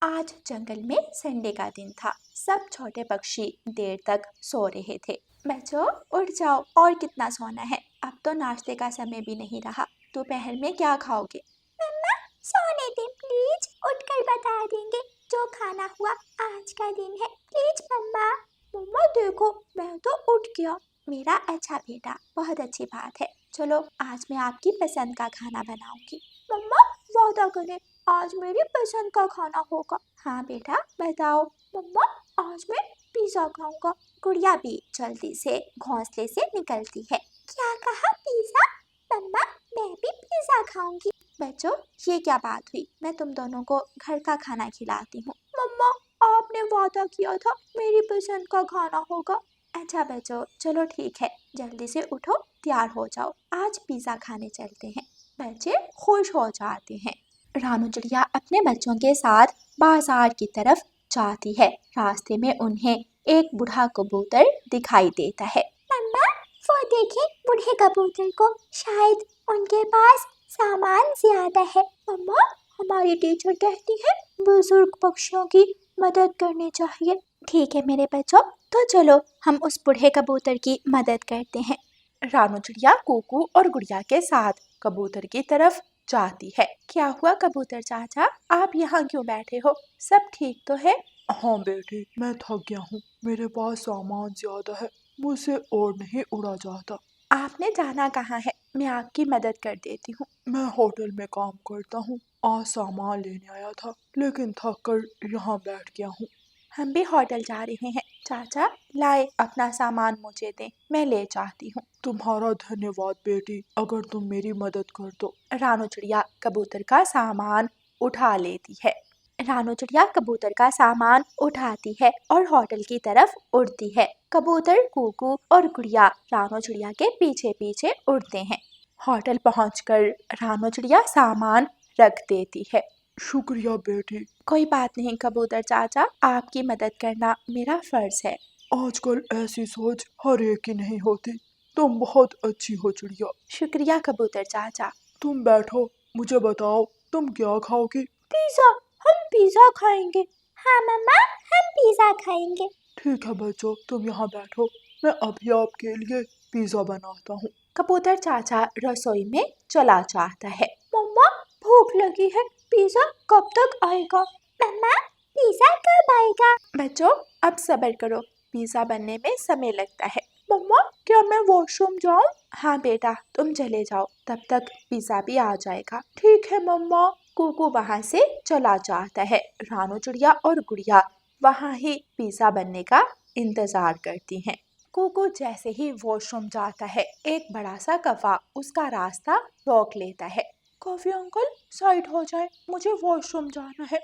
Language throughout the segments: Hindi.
आज जंगल में संडे का दिन था। सब छोटे पक्षी देर तक सो रहे थे। बच्चों उठ जाओ, और कितना सोना है। अब तो नाश्ते का समय भी नहीं रहा। दोपहर में क्या खाओगे? मम्मा सोने दे प्लीज, उठकर बता देंगे जो खाना हुआ। आज का दिन है, प्लीज मम्मा। मम्मा देखो मैं तो उठ गया। मेरा अच्छा बेटा, बहुत अच्छी बात है। चलो आज मैं आपकी पसंद का खाना बनाऊंगी। मम्मा वादा करें आज मेरी पसंद का खाना होगा। हाँ बेटा बताओ। मम्मा आज मैं पिज्जा खाऊंगा। गुड़िया भी जल्दी से घोंसले से निकलती है। क्या कहा पिज्जा? मम्मा मैं भी पिज्जा खाऊंगी। बच्चों ये क्या बात हुई? मैं तुम दोनों को घर का खाना खिलाती हूँ। मम्मा आपने वादा किया था मेरी पसंद का खाना होगा। अच्छा बच्चों चलो ठीक है, जल्दी से उठो, तैयार हो जाओ, आज पिज्जा खाने चलते हैं। बच्चे खुश हो जाते हैं। रानू चिड़िया अपने बच्चों के साथ बाजार की तरफ जाती है। रास्ते में उन्हें एक बूढ़ा कबूतर दिखाई देता है। मम्मा वो देखें बूढ़े कबूतर को, शायद उनके पास सामान ज्यादा है। मम्मा हमारी टीचर कहती है बुजुर्ग पक्षियों की मदद करनी चाहिए। ठीक है मेरे बच्चों, तो चलो हम उस बूढ़े कबूतर की मदद करते हैं। रानू चिड़िया कुकू और गुड़िया के साथ कबूतर की तरफ जाती है। क्या हुआ कबूतर चाचा, आप यहाँ क्यों बैठे हो? सब ठीक तो है? हाँ बेटी, मैं थक गया हूँ। मेरे पास सामान ज्यादा है, मुझसे और नहीं उड़ा जाता। आपने जाना कहाँ है? मैं आपकी मदद कर देती हूँ। मैं होटल में काम करता हूँ। आज सामान लेने आया था, लेकिन थक कर यहाँ बैठ गया हूँ। हम भी होटल जा रहे हैं। चाचा लाए अपना सामान मुझे दें, मैं ले जाती हूँ। तुम्हारा धन्यवाद बेटी, अगर तुम मेरी मदद कर दो। रानू चिड़िया कबूतर का सामान उठा लेती है। रानू चिड़िया कबूतर का सामान उठाती है और होटल की तरफ उड़ती है। कबूतर कुकू और गुड़िया रानू चिड़िया के पीछे पीछे उड़ते हैं। होटल पहुंचकर रानू चिड़िया सामान रख देती है। शुक्रिया बेटी। कोई बात नहीं कबूतर चाचा, आपकी मदद करना मेरा फर्ज है। आजकल ऐसी सोच हर एक की नहीं होती। तुम बहुत अच्छी हो चिड़िया। शुक्रिया कबूतर चाचा। तुम बैठो, मुझे बताओ तुम क्या खाओगी? पिज्जा, हम पिज्जा खाएंगे। हाँ मम्मा हम पिज्जा खाएंगे। ठीक है बच्चों, तुम यहाँ बैठो, मैं अभी आपके लिए पिज्जा बनाता हूँ। कबूतर चाचा रसोई में चला जाता है। मम्मा भूख लगी है, पिज्जा कब तक आएगा? मम्मा पिज्जा कब आएगा? बच्चों अब सब्र करो, पिज्जा बनने में समय लगता है। मम्मा क्या मैं वॉशरूम जाऊं? हाँ बेटा तुम चले जाओ, तब तक पिज्जा भी आ जाएगा। ठीक है मम्मा। कुकू वहाँ से चला जाता है। रानू चिड़िया और गुड़िया वहाँ ही पिज्जा बनने का इंतजार करती हैं। कुकू जैसे ही वॉशरूम जाता है, एक बड़ा सा कौवा उसका रास्ता रोक लेता है। कौवे अंकल साइड हो जाए, मुझे वॉशरूम जाना है।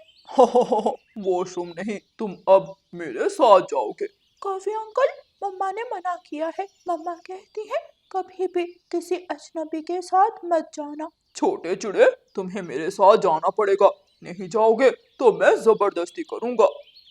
वॉशरूम नहीं, तुम अब मेरे साथ जाओगे। कौवे अंकल मम्मा ने मना किया है। मम्मा कहती है कभी भी किसी अजनबी के साथ मत जाना। छोटे चिड़े, तुम्हें मेरे साथ जाना पड़ेगा, नहीं जाओगे तो मैं जबरदस्ती करूंगा।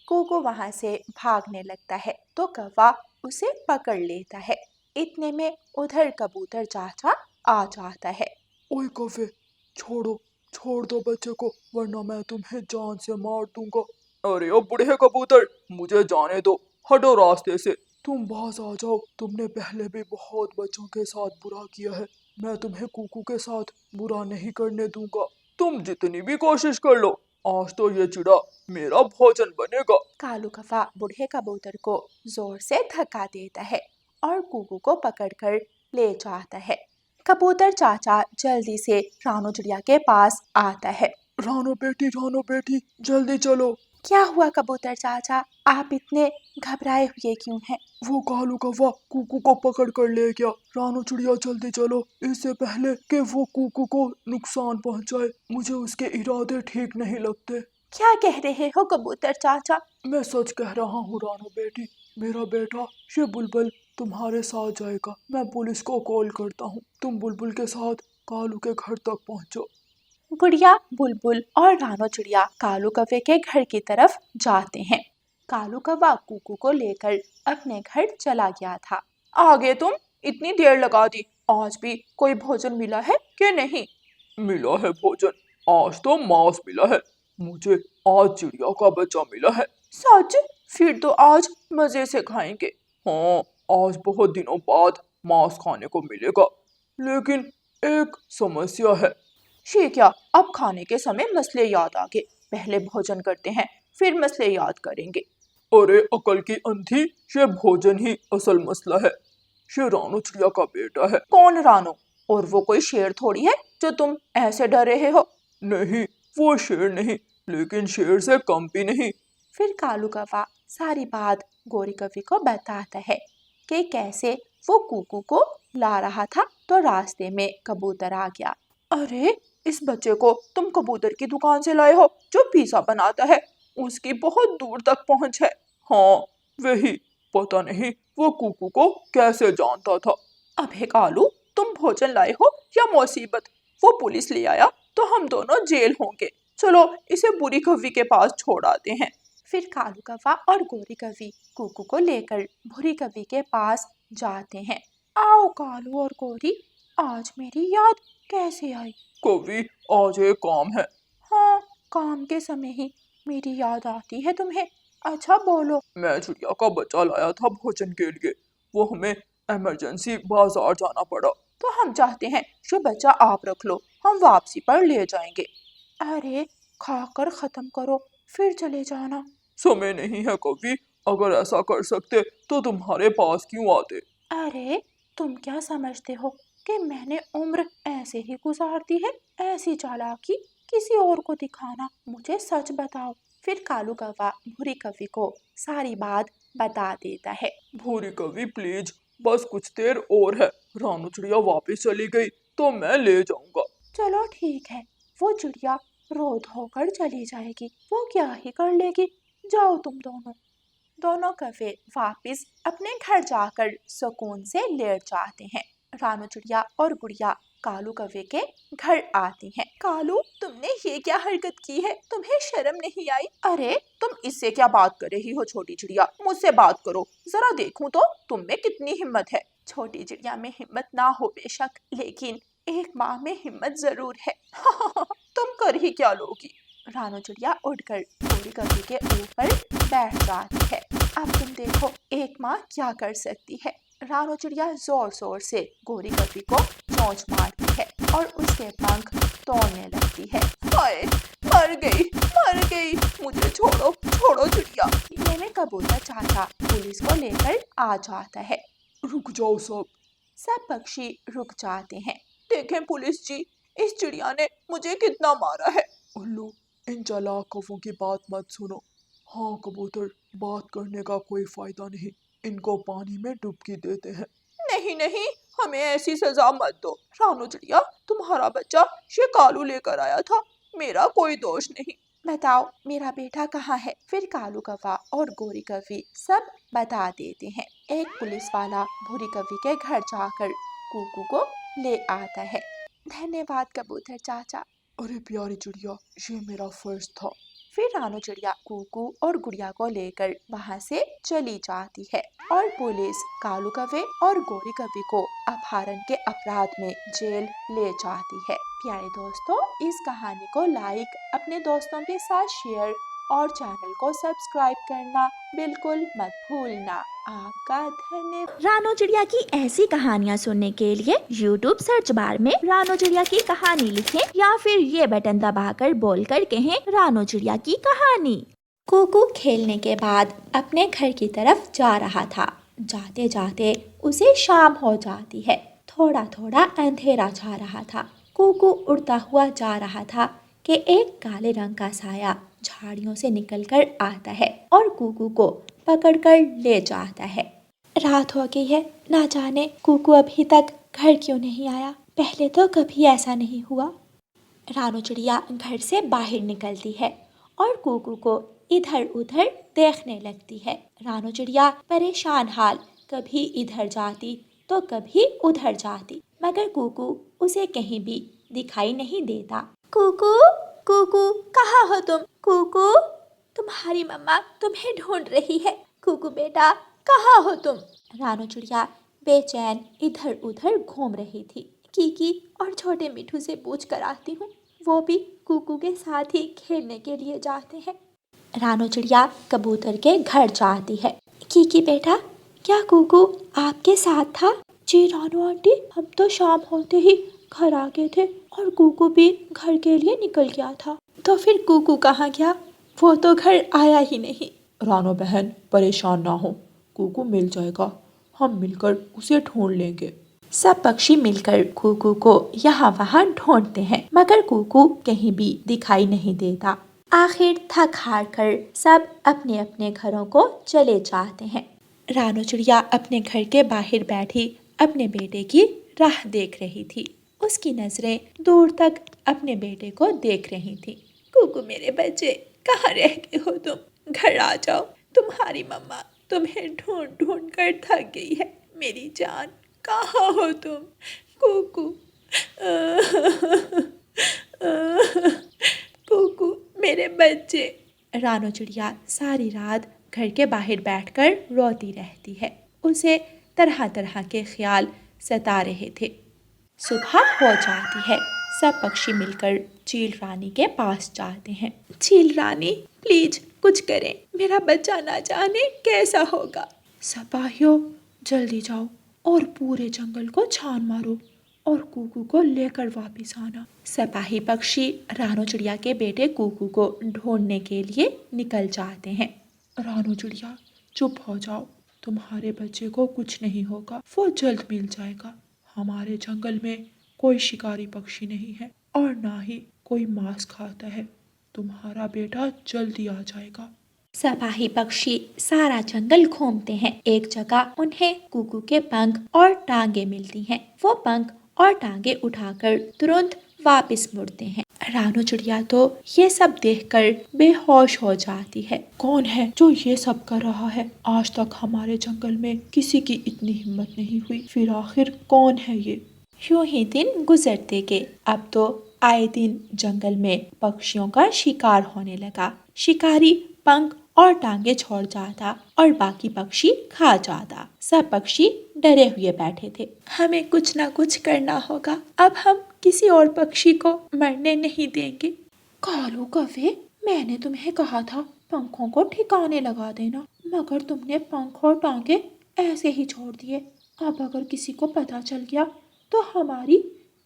कुकू वहां से भागने लगता है तो कौवा उसे पकड़ लेता है। इतने में उधर कबूतर चाचा आ जाता है। ओए कौवे, छोड़ो, छोड़ दो बच्चे को, वरना मैं तुम्हें जान से मार दूंगा। अरे ओ बूढ़े कबूतर, मुझे जाने दो, हटो रास्ते से। तुम बाज आ जाओ, तुमने पहले भी बहुत बच्चों के साथ बुरा किया है। मैं तुम्हें कुकू के साथ बुरा नहीं करने दूंगा। तुम जितनी भी कोशिश कर लो, आज तो ये चिड़ा मेरा भोजन बनेगा। कालू कौवा बूढ़े कबूतर को जोर से धक्का देता है और कुकू को पकड़कर ले जाता है। कबूतर चाचा जल्दी से रानू चिड़िया के पास आता है। रानो बेटी, जल्दी चलो। क्या हुआ कबूतर चाचा, आप इतने घबराए हुए क्यों हैं? वो कालू कौवा कुकू को पकड़ कर ले गया। रानू चिड़िया जल्दी चलो, इससे पहले कि वो कुकू को नुकसान पहुंचाए। मुझे उसके इरादे ठीक नहीं लगते। क्या कह रहे हो कबूतर चाचा? मैं सच कह रहा हूँ रानू बेटी, मेरा बेटा ये बुलबुल तुम्हारे साथ जाएगा। मैं पुलिस को कॉल करता हूँ, तुम बुलबुल के साथ कालू के घर तक पहुँचो। गुड़िया बुलबुल और रानो चिड़िया कालू कौवे के घर की तरफ जाते हैं। कालू कौवा कुकू को लेकर अपने घर चला गया था। आगे तुम इतनी देर लगा दी, आज भी कोई भोजन मिला है कि नहीं? मिला है भोजन, आज तो मांस मिला है। मुझे आज चिड़िया का बच्चा मिला है। सच? फिर तो आज मजे से खाएंगे। हाँ, आज बहुत दिनों बाद मांस खाने को मिलेगा। लेकिन एक समस्या है। ये क्या? अब खाने के समय मसले याद आ गए। पहले भोजन करते हैं, फिर मसले याद करेंगे। अरे अकल की अंधी, ये भोजन ही असल मसला है। ये रानू चिड़िया का बेटा है। कौन रानू? और वो कोई शेर थोड़ी है जो तुम ऐसे डर रहे हो। नहीं, वो शेर नहीं, लेकिन शेर से कम भी नहीं। फिर कालू कौवा सारी बात गोरी कवि को बताता है कि कैसे वो कुकू को ला रहा था तो रास्ते में कबूतर आ गया। अरे, इस बच्चे को तुम कबूतर की दुकान से लाए हो जो पिज्जा बनाता है। उसकी बहुत दूर तक पहुंच है। हाँ, वही। पता नहीं वो कुकू को कैसे जानता था। अबे कालू, तुम भोजन लाए हो या मुसीबत? वो पुलिस ले आया तो हम दोनों जेल होंगे। चलो इसे बुरी कवि के पास छोड़ आते हैं। फिर कालू कौवा और गोरी कवि कुकू को लेकर बुरी कवि के पास जाते हैं। आओ कालू और गोरी, आज मेरी याद कैसे आई? कवि, आज एक काम है। हाँ, काम के समय ही मेरी याद आती है तुम्हें। अच्छा बोलो। मैं चिड़िया का बच्चा लाया था भोजन के लिए। वो हमें इमरजेंसी बाजार जाना पड़ा। तो हम चाहते हैं ये बच्चा आप रख लो, हम वापसी पर ले जाएंगे। अरे, खाकर खत्म करो फिर चले जाना। समय नहीं है कवि, अगर ऐसा कर सकते तो तुम्हारे पास क्यों आते। अरे, तुम क्या समझते हो कि मैंने उम्र ऐसे ही गुजार दी है? ऐसी चालाकी किसी और को दिखाना। मुझे सच बताओ। फिर कालू कौवा भूरी कवि को सारी बात बता देता है। भूरी कवि प्लीज, बस कुछ देर और है। रानू चिड़िया वापस चली गई तो मैं ले जाऊंगा। चलो ठीक है, वो चिड़िया रो धोकर चली जाएगी, वो क्या ही कर लेगी। जाओ तुम दोनों। दोनों कौवे वापस अपने घर जाकर सुकून से लेट जाते हैं। रानू चिड़िया और गुड़िया कालू कौवे के घर आती हैं। कालू, तुमने ये क्या हरकत की है? तुम्हें शर्म नहीं आई? अरे, तुम इससे क्या बात कर रही हो छोटी चिड़िया? मुझसे बात करो, जरा देखूं तो तुम में कितनी हिम्मत है। छोटी चिड़िया में हिम्मत ना हो बेशक, लेकिन एक माँ में हिम्मत जरूर है। तुम कर ही क्या लोगी? रानू चिड़िया उड़कर गोरी कवि के ऊपर बैठ जाती है। अब तुम देखो एक माँ क्या कर सकती है। रानू चिड़िया जोर जोर से गोरी कवि को चोंच मारती है और उसके पंख तोड़ने लगती है। हाय, मर गई, मर गई, मुझे छोड़ो, छोड़ो चिड़िया। इतने में कबूतर चाचा पुलिस को लेकर आ जाता है। रुक जाओ सब पक्षी रुक जाते हैं। देखें पुलिस जी, इस चिड़िया ने मुझे कितना मारा है। उल्लू, इन चालाक कौवों की बात मत सुनो। हाँ कबूतर, बात करने का कोई फायदा नहीं, इनको पानी में डुबकी देते हैं। नहीं नहीं, हमें ऐसी सजा मत दो। रानू चिड़िया, तुम्हारा बच्चा ये कालू लेकर आया था, मेरा कोई दोष नहीं। बताओ मेरा बेटा कहाँ है? फिर कालू कौवा और गोरी कवि सब बता देते हैं। एक पुलिस वाला भूरी कवि के घर जाकर कुकू को ले आता है। धन्यवाद कबूतर चाचा। अरे प्यारी चिड़िया, ये मेरा फर्ज था। फिर रानू चिड़िया कुकू और गुड़िया को लेकर वहाँ से चली जाती है और पुलिस कालू कौवे और गोरी कवि को अपहरण के अपराध में जेल ले जाती है। प्यारे दोस्तों, इस कहानी को लाइक, अपने दोस्तों के साथ शेयर और चैनल को सब्सक्राइब करना बिल्कुल मत भूलना। आपका धन्यवाद। रानू चिड़िया की ऐसी कहानियाँ सुनने के लिए YouTube सर्च बार में रानू चिड़िया की कहानी लिखें या फिर ये बटन दबाकर बोलकर कहें रानू चिड़िया की कहानी। कुकू खेलने के बाद अपने घर की तरफ जा रहा था। जाते जाते उसे शाम हो जाती है। थोड़ा थोड़ा अंधेरा छा रहा था। कुकू उड़ता हुआ जा रहा था कि एक काले रंग का साया झाड़ियों से निकलकर आता है और कुकू को पकड़कर ले जाता है। रात हो गई है, ना जाने कुकू अभी तक घर क्यों नहीं आया। पहले तो कभी ऐसा नहीं हुआ। रानू चिड़िया घर से बाहर निकलती है और कुकू को इधर उधर देखने लगती है। रानू चिड़िया परेशान हाल कभी इधर जाती तो कभी उधर जाती, मगर कुकू उसे कहीं भी दिखाई नहीं देता। कुकू, कुकू, कहाँ हो तुम? कुकू, तुम्हारी मम्मा तुम्हें ढूंढ रही है। कुकू बेटा, कहाँ हो तुम? रानू चिड़िया बेचैन इधर उधर घूम रही थी। कीकी और छोटे मिठू से पूछ कर आती हूँ, वो भी कुकू के साथ ही खेलने के लिए जाते हैं। रानो चिड़िया कबूतर के घर जाती है। कीकी बेटा, क्या कुकू आपके साथ था? जी रानो आंटी, हम तो शाम होते ही घर आ गए थे और कुकू भी घर के लिए निकल गया था। तो फिर कुकू कहाँ गया? वो तो घर आया ही नहीं। रानो बहन, परेशान ना हो, कुकू मिल जाएगा, हम मिलकर उसे ढूंढ लेंगे। सब पक्षी मिलकर कुकू को यहाँ वहाँ ढूंढते हैं, मगर कुकू कहीं भी दिखाई नहीं देता। आखिर थक हार कर सब अपने अपने घरों को चले जाते हैं। रानो चिड़िया अपने घर के बाहर बैठी अपने बेटे की राह देख रही थी। उसकी नजरें दूर तक अपने बेटे को देख रही थी। कुकू मेरे बच्चे, कहाँ रह गए हो तुम? घर आ जाओ, तुम्हारी मम्मा तुम्हें ढूंढ ढूंढ कर थक गई है। मेरी जान, कहाँ हो तुम? कुकू कुकू मेरे बच्चे। रानो चिड़िया सारी रात घर के बाहर बैठकर रोती रहती है। उसे तरह तरह के ख्याल सता रहे थे। सुबह हो जाती है। सब पक्षी मिलकर चील रानी के पास जाते हैं। चील रानी, प्लीज कुछ करें, मेरा बच्चा ना जाने कैसा होगा। सिपाहियों, जल्दी जाओ और पूरे जंगल को छान मारो और कुकू को लेकर वापस आना। सिपाही पक्षी रानो चिड़िया के बेटे कुकू को ढूंढने के लिए निकल जाते हैं। रानो चिड़िया, चुप हो जाओ, तुम्हारे बच्चे को कुछ नहीं होगा, वो जल्द मिल जाएगा। हमारे जंगल में कोई शिकारी पक्षी नहीं है और ना ही कोई मांस खाता है। तुम्हारा बेटा जल्दी आ जाएगा। सिपाही पक्षी सारा जंगल घूमते हैं। एक जगह उन्हें कुकू के पंख और टांगे मिलती हैं। वो पंख और टांगे उठाकर तुरंत वापस मुड़ते हैं। रानो चिड़िया तो ये सब देखकर बेहोश हो जाती है। कौन है जो ये सब कर रहा है? आज तक हमारे जंगल में किसी की इतनी हिम्मत नहीं हुई, फिर आखिर कौन है ये? यूं ही दिन गुजरते गए। अब तो आए दिन जंगल में पक्षियों का शिकार होने लगा। शिकारी पंख और टांगे छोड़ जाता और बाकी पक्षी खा जाता। सब पक्षी डरे हुए बैठे थे। हमें कुछ ना कुछ करना होगा। अब हम किसी और पक्षी को मरने नहीं देंगे। कालू कौवे, मैंने तुम्हें कहा था पंखों को ठिकाने लगा देना, मगर तुमने पंख और टांगे ऐसे ही छोड़ दिए। अब अगर किसी को पता चल गया तो हमारी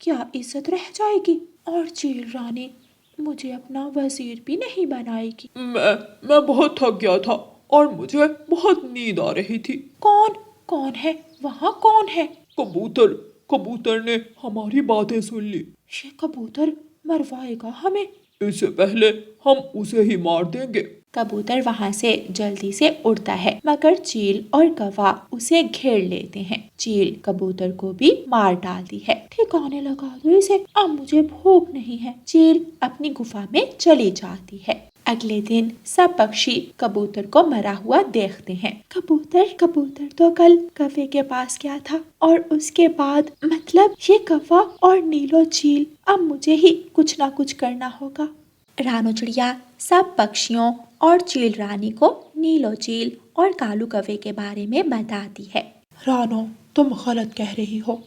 क्या इज्जत रह जाएगी? और चील रानी मुझे अपना वजीर भी नहीं बनाएगी। मैं बहुत थक गया था और मुझे बहुत नींद आ रही थी। कौन है वहाँ? कौन है? कबूतर, कबूतर ने हमारी बातें सुन ली। ये कबूतर मरवाएगा हमें। इससे पहले हम उसे ही मार देंगे। कबूतर वहाँ से जल्दी से उड़ता है, मगर चील और कौवा उसे घेर लेते हैं। चील कबूतर को भी मार डालती है। ठिकाने लगा दो इसे, अब मुझे भूख नहीं है। चील अपनी गुफा में चली जाती है। अगले दिन सब पक्षी कबूतर को मरा हुआ देखते हैं। कबूतर तो कल कौवे के पास गया था और उसके बाद मतलब ये कौवा और नीलो चील। अब मुझे ही कुछ ना कुछ करना होगा। रानो चिड़िया सब पक्षियों और चील रानी को नीलो चील और कालू कौवे के बारे में बताती है। रानो, तुम गलत कह रही हो।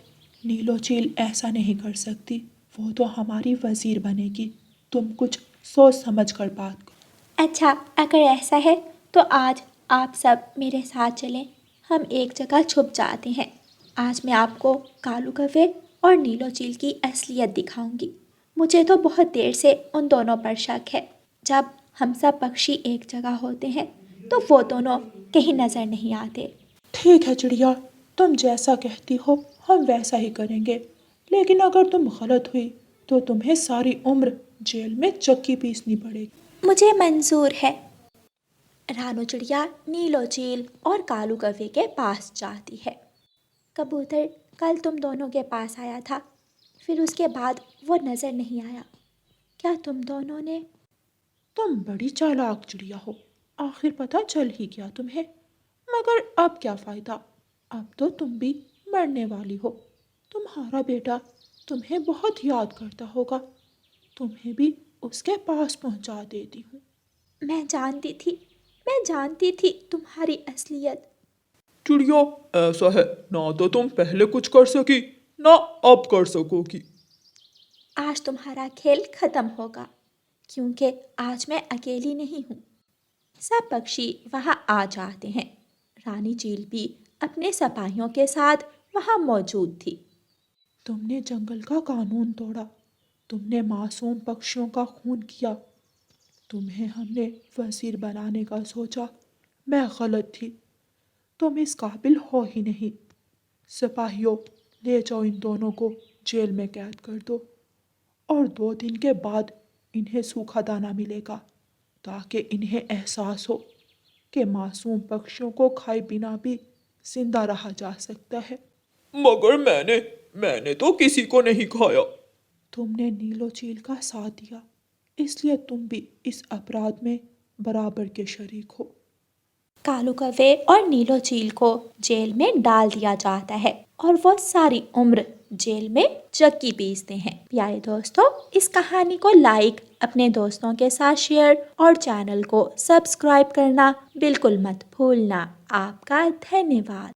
नीलो चील ऐसा नहीं कर सकती, वो तो हमारी वजीर बनेगी। तुम कुछ सोच समझ कर बात करो। अच्छा, अगर ऐसा है तो आज आप सब मेरे साथ चलें। हम एक जगह छुप जाते हैं। आज मैं आपको कालू कौवे और नीलो चील की असलियत दिखाऊंगी। मुझे तो बहुत देर से उन दोनों पर शक है। जब हम सब पक्षी एक जगह होते हैं तो वो दोनों कहीं नज़र नहीं आते। ठीक है चिड़िया, तुम जैसा कहती हो हम वैसा ही करेंगे, लेकिन अगर तुम गलत हुई तो तुम्हें सारी उम्र जेल में चक्की पीसनी पड़ेगी। मुझे मंजूर है। रानो चिड़िया नीलो चील और कालू कौवे के पास जाती है। कबूतर कल तुम दोनों के पास आया था, फिर उसके बाद वो नज़र नहीं आया। क्या तुम दोनों ने? तुम बड़ी चालाक चिड़िया हो, आखिर पता चल ही गया तुम्हें। मगर अब क्या फ़ायदा, अब तो तुम भी मरने वाली हो। तुम्हारा बेटा तुम्हें बहुत याद करता होगा, तुम्हें भी उसके पास पहुंचा देती हूँ। मैं जानती थी तुम्हारी असलियत। चिड़िया, ऐसा है ना, तो तुम पहले कुछ कर सकी ना अब कर सकोगी। आज तुम्हारा खेल खत्म होगा, क्योंकि आज मैं अकेली नहीं हूँ। सब पक्षी वहाँ आ जाते हैं। रानी चील भी अपने सिपाहियों के साथ वहाँ मौजूद थी। तुमने जंगल का कानून तोड़ा, तुमने मासूम पक्षियों का खून किया, तुम्हें हमने वजीर बनाने का सोचा, मैं गलत थी, तुम इस काबिल हो ही नहीं। सिपाहियों, ले जाओ इन दोनों को जेल में कैद कर दो और 2 दिन के बाद इन्हें सूखा दाना मिलेगा ताकि इन्हें एहसास हो कि मासूम पक्षियों को खाए बिना भी जिंदा रहा जा सकता है। मगर मैंने तो किसी को नहीं खाया। तुमने नीलो चील का साथ दिया, इसलिए तुम भी इस अपराध में बराबर के शरीक हो। कालू कौवे और नीलो चील को जेल में डाल दिया जाता है और वो सारी उम्र जेल में चक्की पीसते हैं। प्यारे दोस्तों, इस कहानी को लाइक, अपने दोस्तों के साथ शेयर और चैनल को सब्सक्राइब करना बिल्कुल मत भूलना। आपका धन्यवाद।